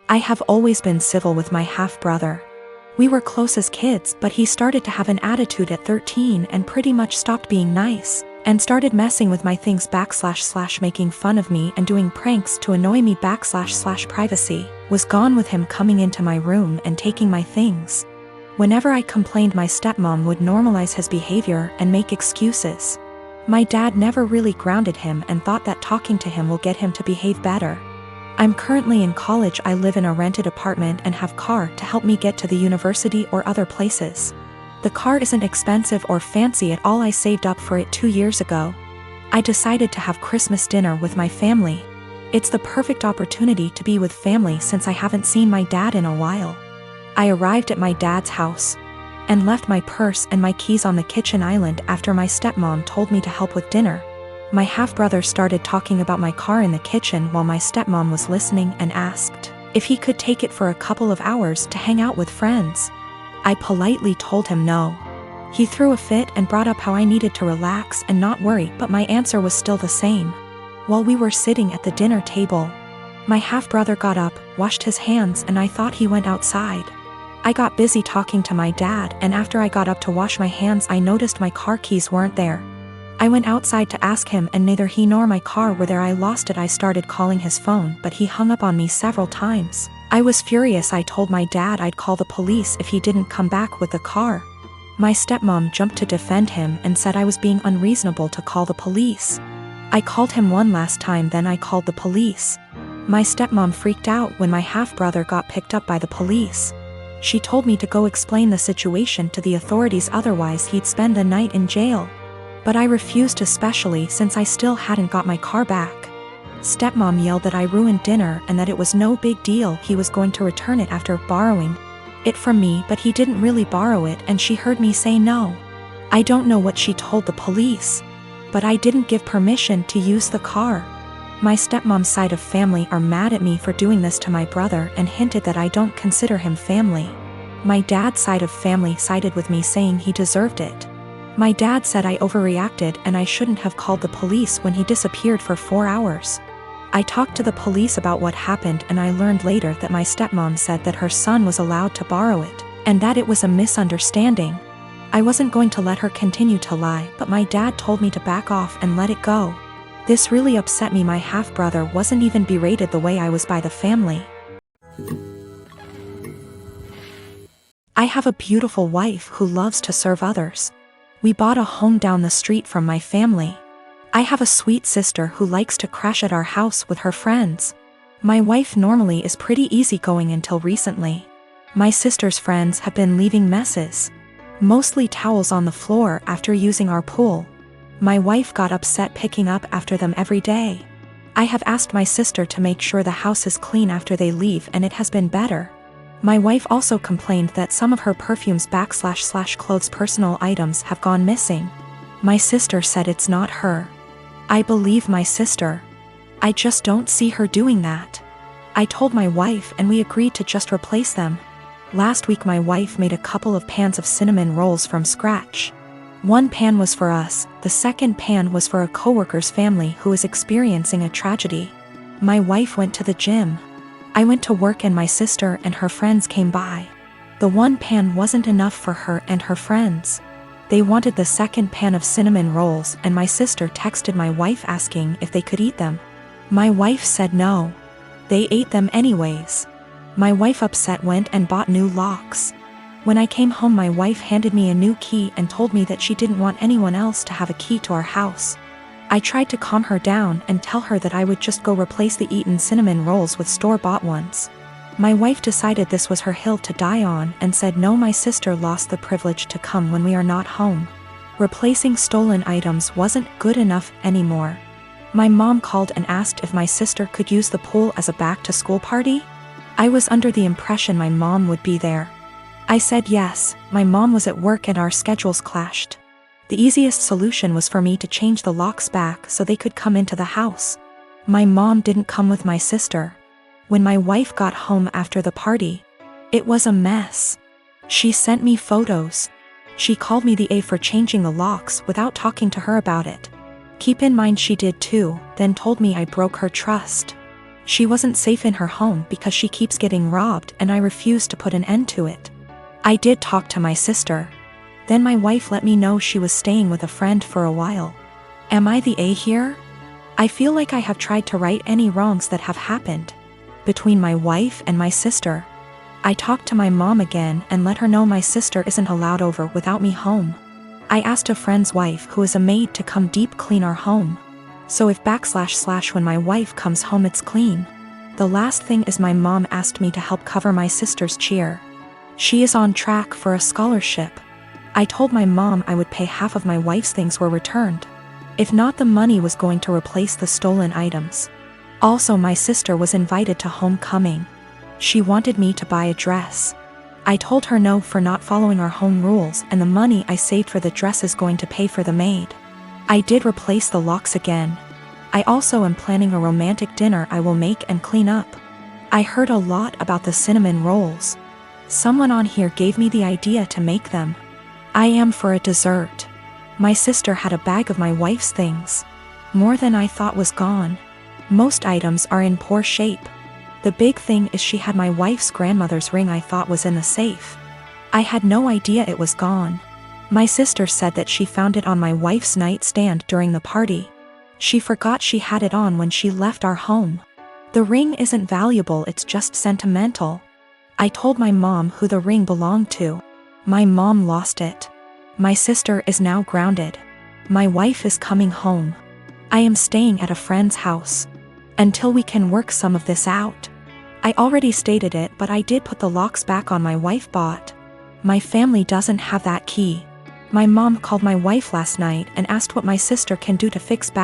I have always been civil with my half-brother. We were close as kids, but he started to have an attitude at 13 and pretty much stopped being nice, and started messing with my things / making fun of me and doing pranks to annoy me / privacy was gone with him coming into my room and taking my things. Whenever I complained, my stepmom would normalize his behavior and make excuses. My dad never really grounded him and thought that talking to him will get him to behave better. I'm currently in college. I live in a rented apartment and have car to help me get to the university or other places. The car isn't expensive or fancy at all. I saved up for it 2 years ago. I decided to have Christmas dinner with my family. It's the perfect opportunity to be with family since I haven't seen my dad in a while. I arrived at my dad's house and left my purse and my keys on the kitchen island after my stepmom told me to help with dinner. My half-brother started talking about my car in the kitchen while my stepmom was listening and asked if he could take it for a couple of hours to hang out with friends. I politely told him no. He threw a fit and brought up how I needed to relax and not worry, but my answer was still the same. While we were sitting at the dinner table, my half-brother got up, washed his hands, and I thought he went outside. I got busy talking to my dad, and after I got up to wash my hands, I noticed my car keys weren't there. I went outside to ask him, and neither he nor my car were there. I lost it. I started calling his phone, but he hung up on me several times. I was furious. I told my dad I'd call the police if he didn't come back with the car. My stepmom jumped to defend him and said I was being unreasonable to call the police. I called him one last time, then I called the police. My stepmom freaked out when my half-brother got picked up by the police. She told me to go explain the situation to the authorities, otherwise he'd spend the night in jail. But I refused, especially since I still hadn't got my car back. Stepmom yelled that I ruined dinner and that it was no big deal. He was going to return it after borrowing it from me, but he didn't really borrow it, and she heard me say no. I don't know what she told the police, but I didn't give permission to use the car. My stepmom's side of family are mad at me for doing this to my brother and hinted that I don't consider him family. My dad's side of family sided with me, saying he deserved it. My dad said I overreacted and I shouldn't have called the police when he disappeared for 4 hours. I talked to the police about what happened, and I learned later that my stepmom said that her son was allowed to borrow it, and that it was a misunderstanding. I wasn't going to let her continue to lie, but my dad told me to back off and let it go. This really upset me. My half-brother wasn't even berated the way I was by the family. I have a beautiful wife who loves to serve others. We bought a home down the street from my family. I have a sweet sister who likes to crash at our house with her friends. My wife normally is pretty easygoing until recently. My sister's friends have been leaving messes, mostly towels on the floor after using our pool. My wife got upset picking up after them every day. I have asked my sister to make sure the house is clean after they leave, and it has been better. My wife also complained that some of her perfumes / clothes personal items have gone missing. My sister said it's not her. I believe my sister. I just don't see her doing that. I told my wife and we agreed to just replace them. Last week my wife made a couple of pans of cinnamon rolls from scratch. One pan was for us, the second pan was for a coworker's family who is experiencing a tragedy. My wife went to the gym. I went to work and my sister and her friends came by. The one pan wasn't enough for her and her friends. They wanted the second pan of cinnamon rolls, and my sister texted my wife asking if they could eat them. My wife said no. They ate them anyways. My wife, upset, went and bought new locks. When I came home, my wife handed me a new key and told me that she didn't want anyone else to have a key to our house. I tried to calm her down and tell her that I would just go replace the eaten cinnamon rolls with store-bought ones. My wife decided this was her hill to die on and said no. My sister lost the privilege to come when we are not home. Replacing stolen items wasn't good enough anymore. My mom called and asked if my sister could use the pool as a back-to-school party. I was under the impression my mom would be there. I said yes. My mom was at work and our schedules clashed. The easiest solution was for me to change the locks back so they could come into the house. My mom didn't come with my sister. When my wife got home after the party, it was a mess. She sent me photos. She called me the A for changing the locks without talking to her about it. Keep in mind she did too, then told me I broke her trust. She wasn't safe in her home because she keeps getting robbed, and I refused to put an end to it. I did talk to my sister. Then my wife let me know she was staying with a friend for a while. Am I the A here? I feel like I have tried to right any wrongs that have happened between my wife and my sister. I talked to my mom again and let her know my sister isn't allowed over without me home. I asked a friend's wife who is a maid to come deep clean our home. So if / when my wife comes home it's clean. The last thing is my mom asked me to help cover my sister's cheer. She is on track for a scholarship. I told my mom I would pay half of my wife's things were returned. If not, the money was going to replace the stolen items. Also, my sister was invited to homecoming. She wanted me to buy a dress. I told her no for not following our home rules, and the money I saved for the dress is going to pay for the maid. I did replace the locks again. I also am planning a romantic dinner I will make and clean up. I heard a lot about the cinnamon rolls. Someone on here gave me the idea to make them. I am for a dessert. My sister had a bag of my wife's things. More than I thought was gone. Most items are in poor shape. The big thing is she had my wife's grandmother's ring I thought was in the safe. I had no idea it was gone. My sister said that she found it on my wife's nightstand during the party. She forgot she had it on when she left our home. The ring isn't valuable, it's just sentimental. I told my mom who the ring belonged to. My mom lost it. My sister is now grounded. My wife is coming home. I am staying at a friend's house until we can work some of this out. I already stated it, but I did put the locks back on my wife bought. My family doesn't have that key. My mom called my wife last night and asked what my sister can do to fix /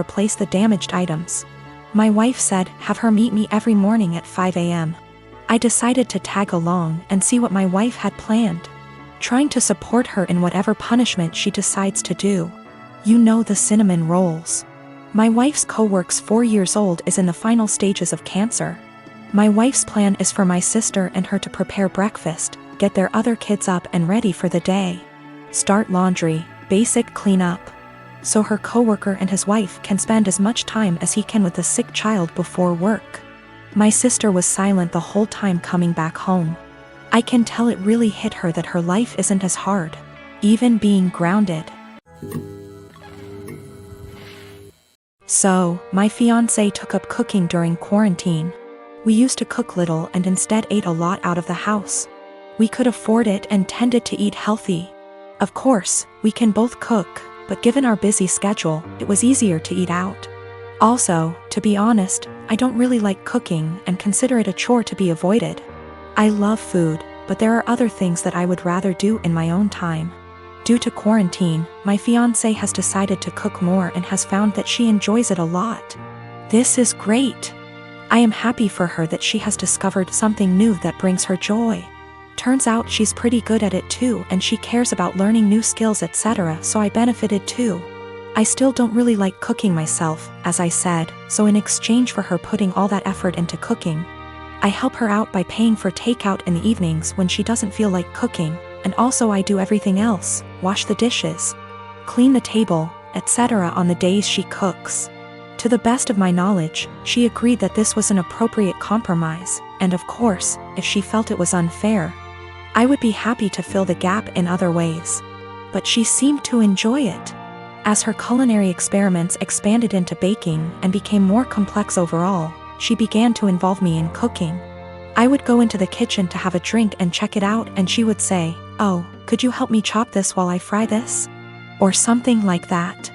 replace the damaged items. My wife said have her meet me every morning at 5 a.m. I decided to tag along and see what my wife had planned, trying to support her in whatever punishment she decides to do. You know, the cinnamon rolls. My wife's co-worker's 4 years old is in the final stages of cancer. My wife's plan is for my sister and her to prepare breakfast, get their other kids up and ready for the day, start laundry, basic cleanup, so her co-worker and his wife can spend as much time as he can with the sick child before work. My sister was silent the whole time coming back home. I can tell it really hit her that her life isn't as hard, even being grounded. So, my fiancé took up cooking during quarantine. We used to cook little and instead ate a lot out of the house. We could afford it and tended to eat healthy. Of course, we can both cook, but given our busy schedule, it was easier to eat out. Also, to be honest, I don't really like cooking and consider it a chore to be avoided. I love food, but there are other things that I would rather do in my own time. Due to quarantine, my fiancé has decided to cook more and has found that she enjoys it a lot. This is great. I am happy for her that she has discovered something new that brings her joy. Turns out she's pretty good at it too, and she cares about learning new skills, etc., so I benefited too. I still don't really like cooking myself, as I said, so in exchange for her putting all that effort into cooking, I help her out by paying for takeout in the evenings when she doesn't feel like cooking, and also I do everything else, wash the dishes, clean the table, etc. on the days she cooks. To the best of my knowledge, she agreed that this was an appropriate compromise, and of course, if she felt it was unfair, I would be happy to fill the gap in other ways. But she seemed to enjoy it. As her culinary experiments expanded into baking and became more complex overall, she began to involve me in cooking. I would go into the kitchen to have a drink and check it out, and she would say, "Oh, could you help me chop this while I fry this?" Or something like that.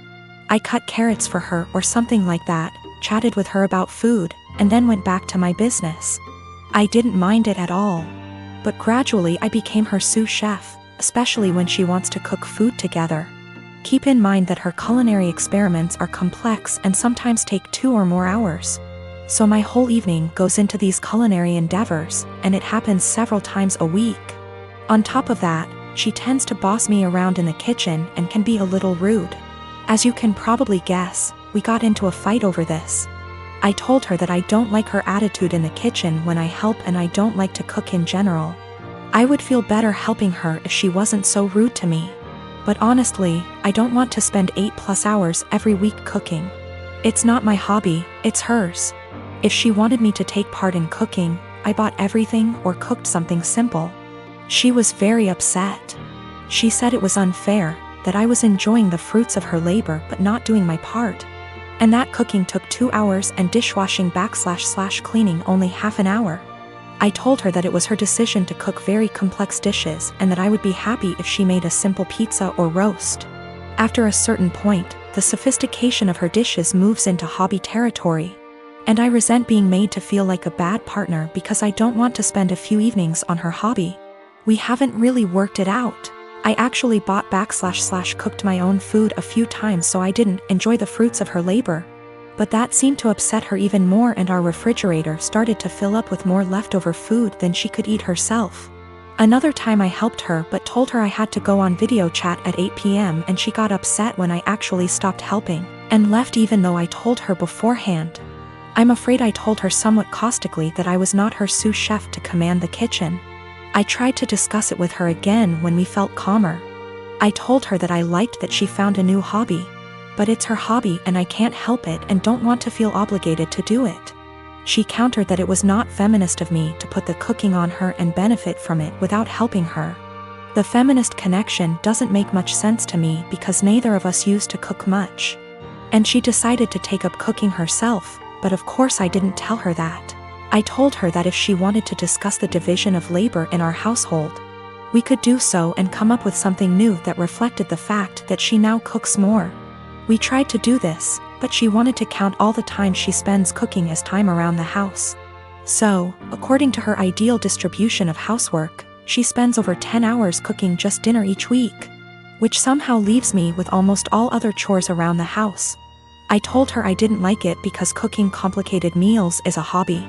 I cut carrots for her or something like that, chatted with her about food, and then went back to my business. I didn't mind it at all. But gradually I became her sous chef, especially when she wants to cook food together. Keep in mind that her culinary experiments are complex and sometimes take 2 or more hours. So my whole evening goes into these culinary endeavors, and it happens several times a week. On top of that, she tends to boss me around in the kitchen and can be a little rude. As you can probably guess, we got into a fight over this. I told her that I don't like her attitude in the kitchen when I help, and I don't like to cook in general. I would feel better helping her if she wasn't so rude to me. But honestly, I don't want to spend 8+ hours every week cooking. It's not my hobby, it's hers. If she wanted me to take part in cooking, I bought everything or cooked something simple. She was very upset. She said it was unfair, that I was enjoying the fruits of her labor but not doing my part. And that cooking took 2 hours and dishwashing / cleaning only half an hour. I told her that it was her decision to cook very complex dishes and that I would be happy if she made a simple pizza or roast. After a certain point, the sophistication of her dishes moves into hobby territory. And I resent being made to feel like a bad partner because I don't want to spend a few evenings on her hobby. We haven't really worked it out. I actually bought / cooked my own food a few times so I didn't enjoy the fruits of her labor. But that seemed to upset her even more, and our refrigerator started to fill up with more leftover food than she could eat herself. Another time I helped her but told her I had to go on video chat at 8 p.m. and she got upset when I actually stopped helping, and left even though I told her beforehand. I'm afraid I told her somewhat caustically that I was not her sous chef to command the kitchen. I tried to discuss it with her again when we felt calmer. I told her that I liked that she found a new hobby. But it's her hobby and I can't help it and don't want to feel obligated to do it. She countered that it was not feminist of me to put the cooking on her and benefit from it without helping her. The feminist connection doesn't make much sense to me because neither of us used to cook much. And she decided to take up cooking herself, but of course I didn't tell her that. I told her that if she wanted to discuss the division of labor in our household, we could do so and come up with something new that reflected the fact that she now cooks more. We tried to do this, but she wanted to count all the time she spends cooking as time around the house. So, according to her ideal distribution of housework, she spends over 10 hours cooking just dinner each week, which somehow leaves me with almost all other chores around the house. I told her I didn't like it because cooking complicated meals is a hobby.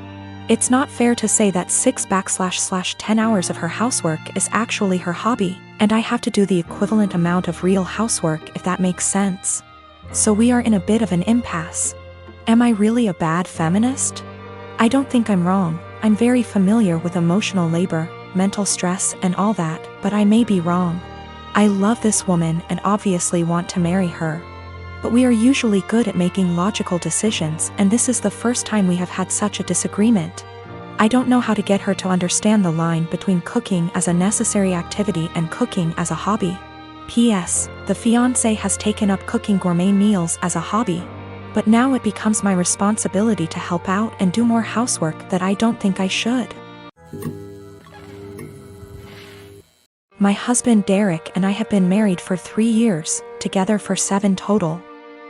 It's not fair to say that 6 / 10 hours of her housework is actually her hobby, and I have to do the equivalent amount of real housework if that makes sense. So we are in a bit of an impasse. Am I really a bad feminist? I don't think I'm wrong. I'm very familiar with emotional labor, mental stress and all that, but I may be wrong. I love this woman and obviously want to marry her. But we are usually good at making logical decisions, and this is the first time we have had such a disagreement. I don't know how to get her to understand the line between cooking as a necessary activity and cooking as a hobby. P.S. The fiancé has taken up cooking gourmet meals as a hobby. But now it becomes my responsibility to help out and do more housework that I don't think I should. My husband Derek and I have been married for 3 years, together for 7 total.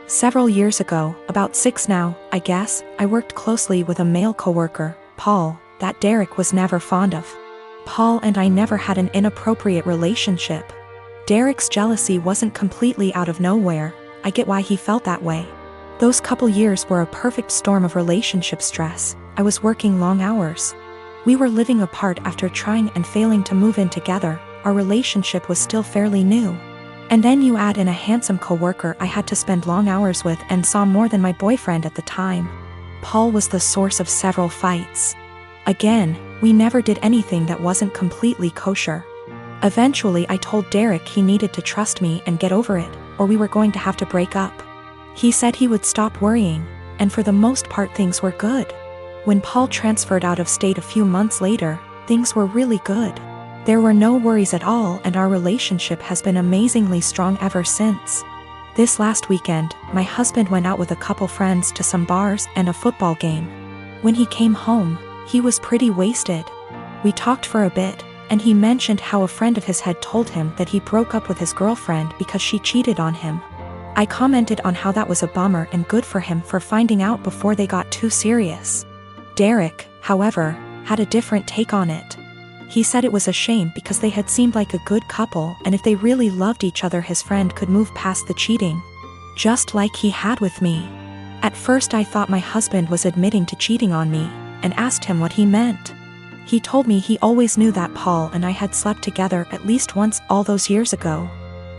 Several years ago, about 6 now, I guess, I worked closely with a male coworker, Paul, that Derek was never fond of. Paul and I never had an inappropriate relationship. Derek's jealousy wasn't completely out of nowhere. I get why he felt that way. Those couple years were a perfect storm of relationship stress. I was working long hours. We were living apart after trying and failing to move in together. Our relationship was still fairly new. And then you add in a handsome coworker I had to spend long hours with and saw more than my boyfriend at the time. Paul was the source of several fights. Again, we never did anything that wasn't completely kosher. Eventually I told Derek he needed to trust me and get over it, or we were going to have to break up. He said he would stop worrying, and for the most part things were good. When Paul transferred out of state a few months later, things were really good. There were no worries at all, and our relationship has been amazingly strong ever since. This last weekend, my husband went out with a couple friends to some bars and a football game. When he came home, he was pretty wasted. We talked for a bit, and he mentioned how a friend of his had told him that he broke up with his girlfriend because she cheated on him. I commented on how that was a bummer and good for him for finding out before they got too serious. Derek, however, had a different take on it. He said it was a shame because they had seemed like a good couple, and if they really loved each other his friend could move past the cheating. Just like he had with me. At first I thought my husband was admitting to cheating on me, and asked him what he meant. He told me he always knew that Paul and I had slept together at least once all those years ago.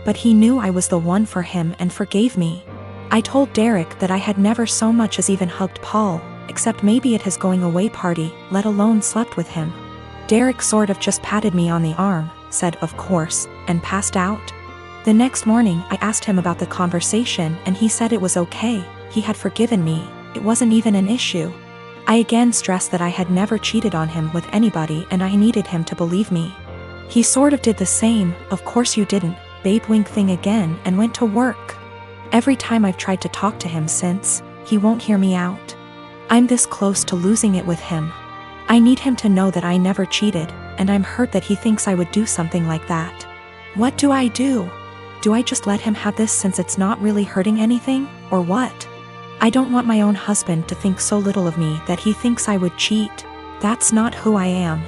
But he knew I was the one for him and forgave me. I told Derek that I had never so much as even hugged Paul, except maybe at his going away party, let alone slept with him. Derek sort of just patted me on the arm, said of course, and passed out. The next morning I asked him about the conversation and he said it was okay, he had forgiven me, it wasn't even an issue. I again stressed that I had never cheated on him with anybody and I needed him to believe me. He sort of did the same, "Of course you didn't, babe" wink thing again and went to work. Every time I've tried to talk to him since, he won't hear me out. I'm this close to losing it with him. I need him to know that I never cheated, and I'm hurt that he thinks I would do something like that. What do I do? Do I just let him have this since it's not really hurting anything, or what? I don't want my own husband to think so little of me that he thinks I would cheat. That's not who I am.